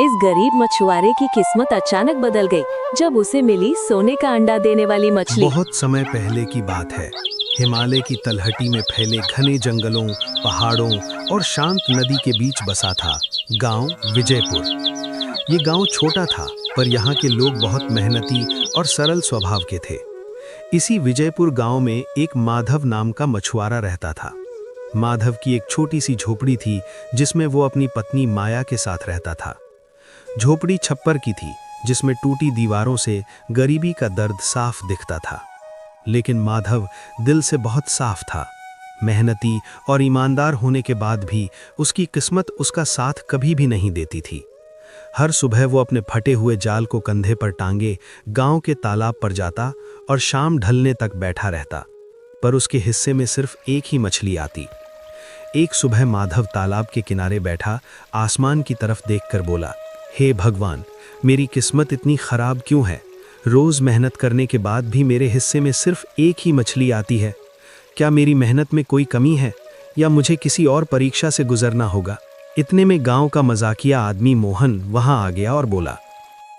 इस गरीब मछुआरे की किस्मत अचानक बदल गई जब उसे मिली सोने का अंडा देने वाली मछली। बहुत समय पहले की बात है। हिमालय की तलहटी में फैले घने जंगलों, पहाड़ों और शांत नदी के बीच बसा था गांव विजयपुर। ये गांव छोटा था, पर यहाँ के लोग बहुत मेहनती और सरल स्वभाव के थे। इसी विजयपुर गांव में एक माधव नाम का मछुआरा रहता था। माधव की एक छोटी सी झोपड़ी थी जिसमें वो अपनी पत्नी माया के साथ रहता था। झोपड़ी छप्पर की थी जिसमें टूटी दीवारों से गरीबी का दर्द साफ दिखता था। लेकिन माधव दिल से बहुत साफ था। मेहनती और ईमानदार होने के बाद भी उसकी किस्मत उसका साथ कभी भी नहीं देती थी। हर सुबह वो अपने फटे हुए जाल को कंधे पर टांगे गांव के तालाब पर जाता और शाम ढलने तक बैठा रहता, पर उसके हिस्से में सिर्फ एक ही मछली आती। एक सुबह माधव तालाब के किनारे बैठा आसमान की तरफ देखकर बोला, हे भगवान, मेरी किस्मत इतनी खराब क्यों है? रोज मेहनत करने के बाद भी मेरे हिस्से में सिर्फ एक ही मछली आती है। क्या मेरी मेहनत में कोई कमी है या मुझे किसी और परीक्षा से गुजरना होगा? इतने में गांव का मजाकिया आदमी मोहन वहां आ गया और बोला,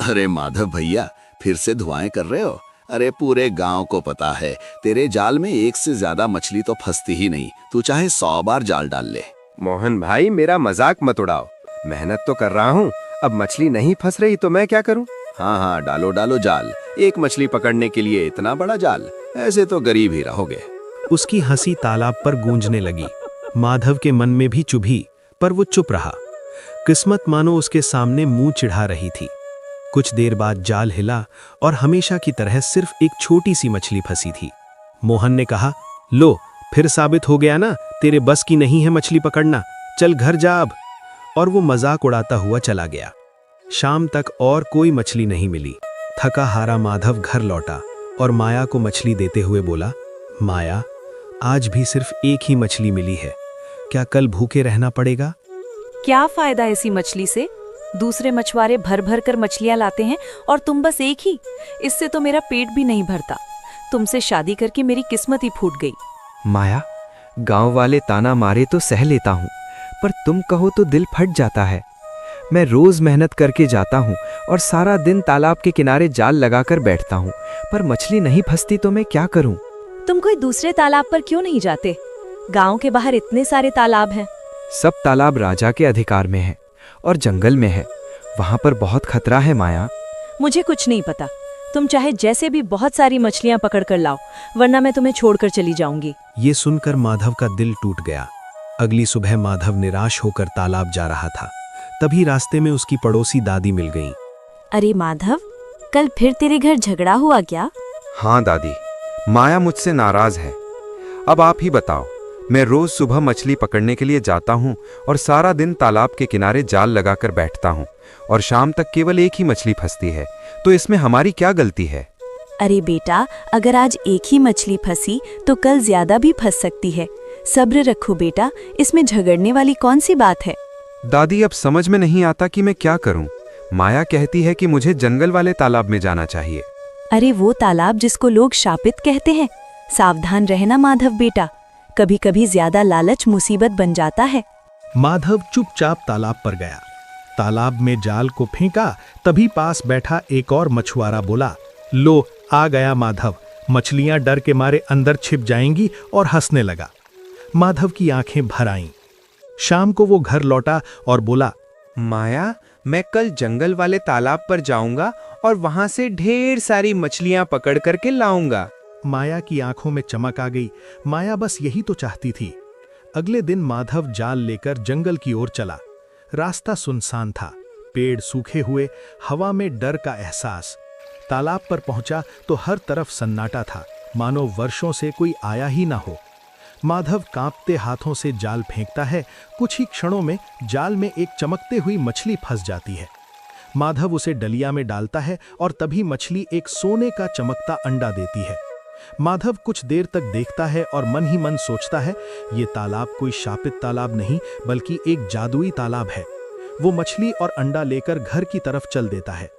अरे माधव भैया, फिर से धुआएं कर रहे हो? अरे पूरे गांव को पता है तेरे जाल में एक से ज्यादा मछली तो फंसती ही नहीं। तू चाहे 100 बार जाल डाल ले। मोहन भाई, मेरा मजाक मत उड़ाओ। मेहनत तो कर रहा हूँ, अब मछली नहीं फंस रही तो मैं क्या करूँ? हाँ, डालो डालो जाल। एक मछली पकड़ने के लिए इतना बड़ा जाल? ऐसे तो गरीब ही रहोगे। उसकी हंसी तालाब पर गूंजने लगी। माधव के मन में भी चुभी, पर वो चुप रहा। किस्मत मानो उसके सामने मुंह चिढ़ा रही थी। कुछ देर बाद जाल हिला और हमेशा की तरह सिर्फ एक छोटी सी मछली फंसी थी। मोहन ने कहा, लो, फिर साबित हो गया ना तेरे बस की नहीं है मछली पकड़ना। चल घर जा अब। और वो मजाक उड़ाता हुआ चला गया। शाम तक और कोई मछली नहीं मिली। थका हारा माधव घर लौटा और माया को मछली देते हुए बोला, माया, आज भी सिर्फ एक ही मछली मिली है। क्या कल भूखे रहना पड़ेगा? क्या फायदा ऐसी मछली से? दूसरे मछुआरे भर भर कर मछलियां लाते हैं और तुम बस एक ही। इससे तो मेरा पेट भी नहीं भरता। तुमसे शादी करके मेरी किस्मत ही फूट गई। माया, गांव वाले ताना मारे तो सह लेता हूँ, पर तुम कहो तो दिल फट जाता है। मैं रोज मेहनत करके जाता हूँ और सारा दिन तालाब के किनारे जाल लगाकर बैठता हूँ, पर मछली नहीं फंसती तो मैं क्या करूँ? तुम कोई दूसरे तालाब पर क्यों नहीं जाते? गांव के बाहर इतने सारे तालाब हैं। सब तालाब राजा के अधिकार में है और जंगल में है। वहां पर बहुत खतरा है माया। मुझे कुछ नहीं पता। तुम चाहे जैसे भी बहुत सारी मछलियां पकड़ कर लाओ, वरना मैं तुम्हें छोड़कर चली जाऊंगी। ये सुनकर माधव का दिल टूट गया। अगली सुबह माधव निराश होकर तालाब जा रहा था। तभी रास्ते में उसकी पड़ोसी दादी मिल गईं। अरे माधव, कल फिर तेरे घर झगड़ा हुआ क्या? हाँ दादी, माया मुझसे नाराज है। अब आप ही बताओ, मैं रोज सुबह मछली पकड़ने के लिए जाता हूँ और सारा दिन तालाब के किनारे जाल लगाकर बैठता हूँ और शाम तक केवल एक ही मछली फंसती है, तो इसमें हमारी क्या गलती है? अरे बेटा, अगर आज एक ही मछली फंसी तो कल ज्यादा भी फंस सकती है। सब्र रखो बेटा, इसमें झगड़ने वाली कौन सी बात है? दादी, अब समझ में नहीं आता कि मैं क्या करूं। माया कहती है कि मुझे जंगल वाले तालाब में जाना चाहिए। अरे वो तालाब जिसको लोग शापित कहते हैं। सावधान रहना माधव बेटा, कभी कभी ज्यादा लालच मुसीबत बन जाता है। माधव चुपचाप तालाब पर गया। तालाब में जाल को फेंका, तभी पास बैठा एक और मछुआरा बोला, लो, आ गया माधव। मछलियां डर के मारे अंदर छिप जाएंगी, और हंसने लगा। माधव की आंखें भर आईं। शाम को वो घर लौटा और बोला, माया, मैं कल जंगल वाले तालाब पर जाऊंगा और वहां से ढेर सारी मछलियां पकड़ करके लाऊंगा। माया की आंखों में चमक आ गई। माया बस यही तो चाहती थी। अगले दिन माधव जाल लेकर जंगल की ओर चला। रास्ता सुनसान था, पेड़ सूखे हुए, हवा में डर का एहसास। तालाब पर पहुंचा तो हर तरफ सन्नाटा था, मानो वर्षों से कोई आया ही ना हो। माधव कांपते हाथों से जाल फेंकता है। कुछ ही क्षणों में जाल में एक चमकते हुई मछली फंस जाती है। माधव उसे डलिया में डालता है और तभी मछली एक सोने का चमकता अंडा देती है। माधव कुछ देर तक देखता है और मन ही मन सोचता है, ये तालाब कोई शापित तालाब नहीं, बल्कि एक जादुई तालाब है। वो मछली और अंडा लेकर घर की तरफ चल देता है।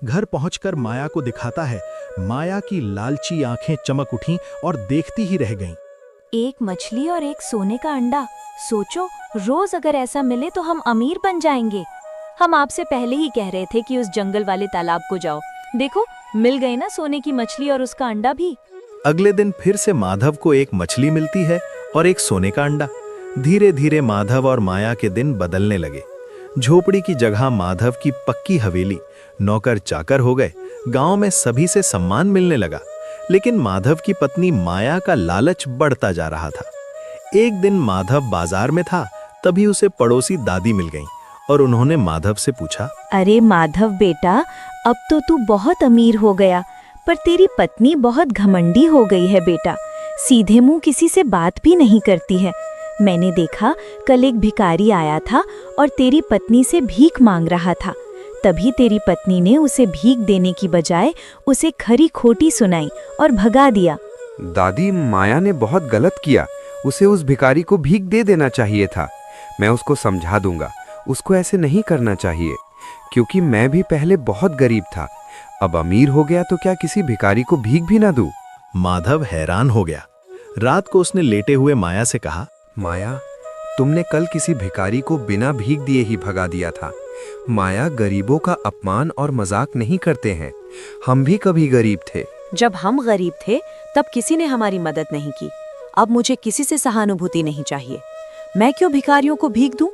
घर पहुंचकर माया को दिखाता है। माया की लालची आंखें चमक उठीं और देखती ही रह गईं। एक मछली और एक सोने का अंडा। सोचो, रोज अगर ऐसा मिले तो हम अमीर बन जाएंगे। हम आपसे पहले ही कह रहे थे कि उस जंगल वाले तालाब को जाओ। देखो, मिल गई ना सोने की मछली और उसका अंडा भी। अगले दिन फिर से माधव को एक मछली मिलती है और एक सोने का अंडा। धीरे धीरे माधव और माया के दिन बदलने लगे। झोपड़ी की जगह माधव की पक्की हवेली, नौकर चाकर हो गए। गांव में सभी से सम्मान मिलने लगा। लेकिन माधव की पत्नी माया का लालच बढ़ता जा रहा था। एक दिन माधव बाजार में था, तभी उसे पड़ोसी दादी मिल गईं और उन्होंने माधव से पूछा, अरे माधव बेटा, अब तो तू बहुत अमीर हो गया, पर तेरी पत्नी बहुत घमंडी हो गई है बेटा। सीधे मुंह किसी से बात भी नहीं करती है। मैंने देखा कल एक भिखारी आया था और तेरी पत्नी से भीख मांग रहा था। तभी तेरी पत्नी ने उसे भीख देने की बजाय उसे खरी खोटी सुनाई और भगा दिया। दादी, माया ने बहुत गलत किया। उसे उस भिखारी को भीख दे देना चाहिए था। मैं उसको समझा दूंगा। उसको ऐसे नहीं करना चाहिए, क्योंकि मैं भी पहले बहुत गरीब था। अब अमीर हो गया तो क्या किसी भिखारी को भीख भी ना दूं? माधव हैरान हो गया। रात को उसने लेटे हुए माया से कहा, माया, तुमने कल किसी भिखारी को बिना भीख दिए ही भगा दिया था। माया, गरीबों का अपमान और मजाक नहीं करते हैं। हम भी कभी गरीब थे। जब हम गरीब थे तब किसी ने हमारी मदद नहीं की। अब मुझे किसी से सहानुभूति नहीं चाहिए। मैं क्यों भिखारियों को भीख दूं?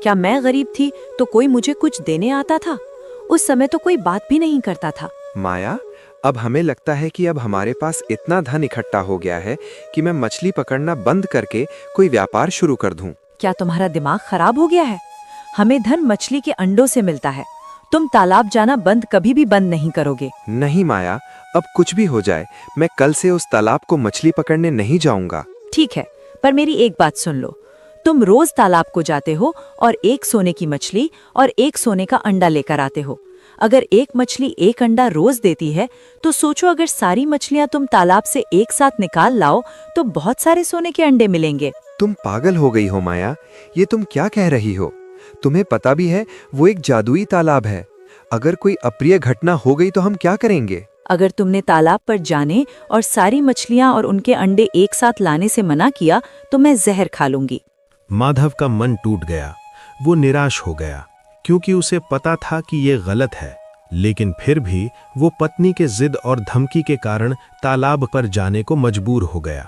क्या मैं गरीब थी तो कोई मुझे कुछ देने आता था? उस समय तो कोई बात भी नहीं करता था। माया, अब हमें लगता है कि अब हमारे पास इतना धन इकट्ठा हो गया है कि मैं मछली पकड़ना बंद करके कोई व्यापार शुरू कर दूं। क्या तुम्हारा दिमाग खराब हो गया है? हमें धन मछली के अंडों से मिलता है। तुम तालाब जाना बंद कभी भी बंद नहीं करोगे। नहीं माया, अब कुछ भी हो जाए, मैं कल से उस तालाब को मछली पकड़ने नहीं जाऊंगा। ठीक है, पर मेरी एक बात सुन लो। तुम रोज तालाब को जाते हो और एक सोने की मछली और एक सोने का अंडा लेकर आते हो। अगर एक मछली एक अंडा रोज देती है तो सोचो, अगर सारी मछलियां तुम तालाब से एक साथ निकाल लाओ तो बहुत सारे सोने के अंडे मिलेंगे। तुम पागल हो गई हो माया, ये तुम क्या कह रही हो? तुम्हें पता भी है वो एक जादुई तालाब है। अगर कोई अप्रिय घटना हो गई तो हम क्या करेंगे? अगर तुमने तालाब पर जाने और सारी मछलियां और उनके अंडे एक साथ लाने से मना किया तो मैं जहर खा लूंगी। माधव का मन टूट गया। वो निराश हो गया, क्योंकि उसे पता था कि ये गलत है। लेकिन फिर भी वो पत्नी के जिद और धमकी के कारण तालाब पर जाने को मजबूर हो गया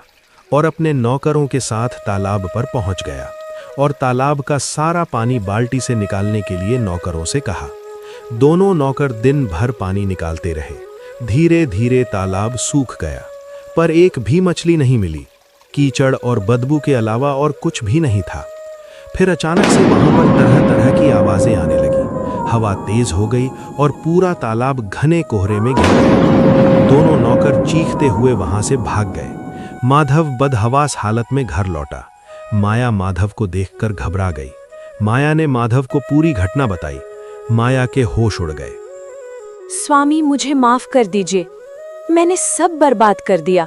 और अपने नौकरों के साथ तालाब पर पहुंच गया और तालाब का सारा पानी बाल्टी से निकालने के लिए नौकरों से कहा। दोनों नौकर दिन भर पानी निकालते रहे। धीरे धीरे तालाब सूख गया, पर एक भी मछली नहीं मिली। कीचड़ और बदबू के अलावा और कुछ भी नहीं था। फिर अचानक से वहां पर तरह तरह की आवाजें आने लगी। हवा तेज हो गई और पूरा तालाब घने कोहरे में घिर गया। दोनों नौकर चीखते हुए वहां से भाग गए। माधव बदहवास हालत में घर लौटा। माया माधव को देखकर घबरा गई। माया ने माधव को पूरी घटना बताई। माया के होश उड़ गए। स्वामी, मुझे माफ कर दीजिए। मैंने सब बर्बाद कर दिया।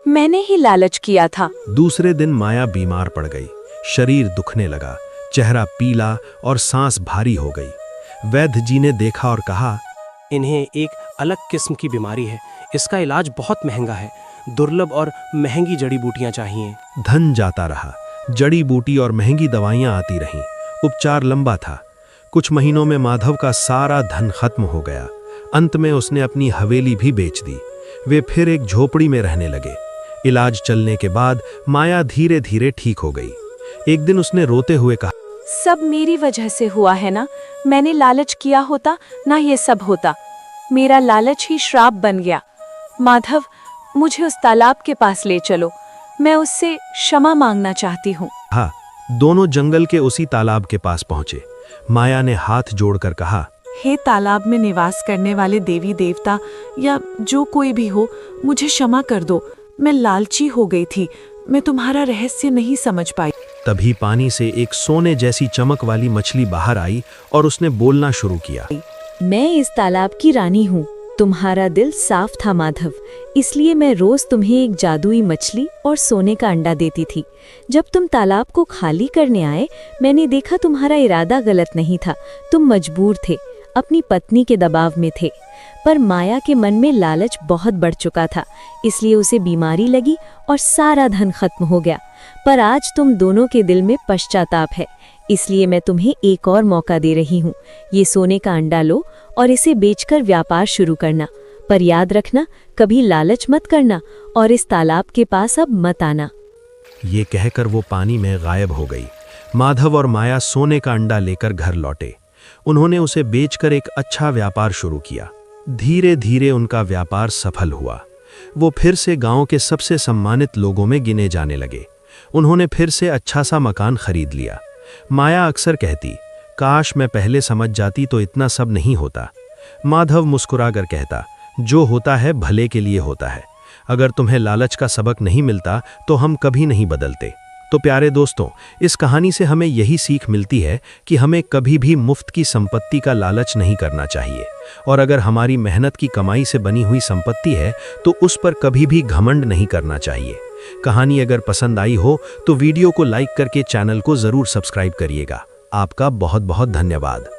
मैंने ही लालच किया था। दूसरे दिन माया बीमार पड़ गई। शरीर दुखने लगा, चेहरा पीला और सांस भारी हो गई। वैद्य जी ने देखा और कहा, इन्हें एक अलग किस्म की बीमारी है। इसका इलाज बहुत महंगा है। दुर्लभ और महंगी जड़ी बूटियां चाहिए। धन जाता रहा। जड़ी बूटी और महंगी दवाइयां आती रहीं। उपचार लंबा था। कुछ महीनों में माधव का सारा धन खत्म हो गया। अंत में उसने अपनी हवेली भी बेच दी। वे फिर एक झोपड़ी में रहने लगे। इलाज चलने के बाद माया धीरे धीरे ठीक हो गई। एक दिन उसने रोते हुए कहा, सब मेरी वजह से हुआ है ना। मैंने लालच किया होता ना ये सब होता। मेरा लालच ही श्राप बन गया। माधव, मुझे उस तालाब के पास ले चलो। मैं उससे क्षमा मांगना चाहती हूँ। हाँ, दोनों जंगल के उसी तालाब के पास पहुंचे। माया ने हाथ जोड़कर कहा, हे तालाब में निवास करने वाले देवी देवता या जो कोई भी हो, मुझे क्षमा कर दो। मैं लालची हो गई थी। मैं तुम्हारा रहस्य नहीं समझ पाई। तभी पानी से एक सोने जैसी चमक वाली मछली बाहर आई और उसने बोलना शुरू किया। मैं इस तालाब की रानी हूँ। तुम्हारा दिल साफ था माधव, इसलिए मैं रोज तुम्हें एक जादुई मछली और सोने का अंडा देती थी। जब तुम तालाब को खाली करने आए, मैंने देखा तुम्हारा इरादा गलत नहीं था। तुम मजबूर थे, अपनी पत्नी के दबाव में थे। पर माया के मन में लालच बहुत बढ़ चुका था, इसलिए उसे बीमारी लगी और सारा धन खत्म हो गया। पर आज तुम दोनों के दिल में पश्चाताप है, इसलिए मैं तुम्हें एक और मौका दे रही हूँ। ये सोने का अंडा लो और इसे बेचकर व्यापार शुरू करना, पर याद रखना कभी लालच मत करना और इस तालाब के पास अब मत आना। ये कहकर वो पानी में गायब हो गई। माधव और माया सोने का अंडा लेकर घर लौटे। उन्होंने उसे बेचकर एक अच्छा व्यापार शुरू किया। धीरे धीरे उनका व्यापार सफल हुआ। वो फिर से गांव के सबसे सम्मानित लोगों में गिने जाने लगे। उन्होंने फिर से अच्छा सा मकान खरीद लिया। माया अक्सर कहती, काश मैं पहले समझ जाती तो इतना सब नहीं होता। माधव मुस्कुराकर कहता, जो होता है भले के लिए होता है। अगर तुम्हें लालच का सबक नहीं मिलता तो हम कभी नहीं बदलते। तो प्यारे दोस्तों, इस कहानी से हमें यही सीख मिलती है कि हमें कभी भी मुफ्त की संपत्ति का लालच नहीं करना चाहिए, और अगर हमारी मेहनत की कमाई से बनी हुई संपत्ति है तो उस पर कभी भी घमंड नहीं करना चाहिए। कहानी अगर पसंद आई हो तो वीडियो को लाइक करके चैनल को जरूर सब्सक्राइब करिएगा। आपका बहुत बहुत धन्यवाद।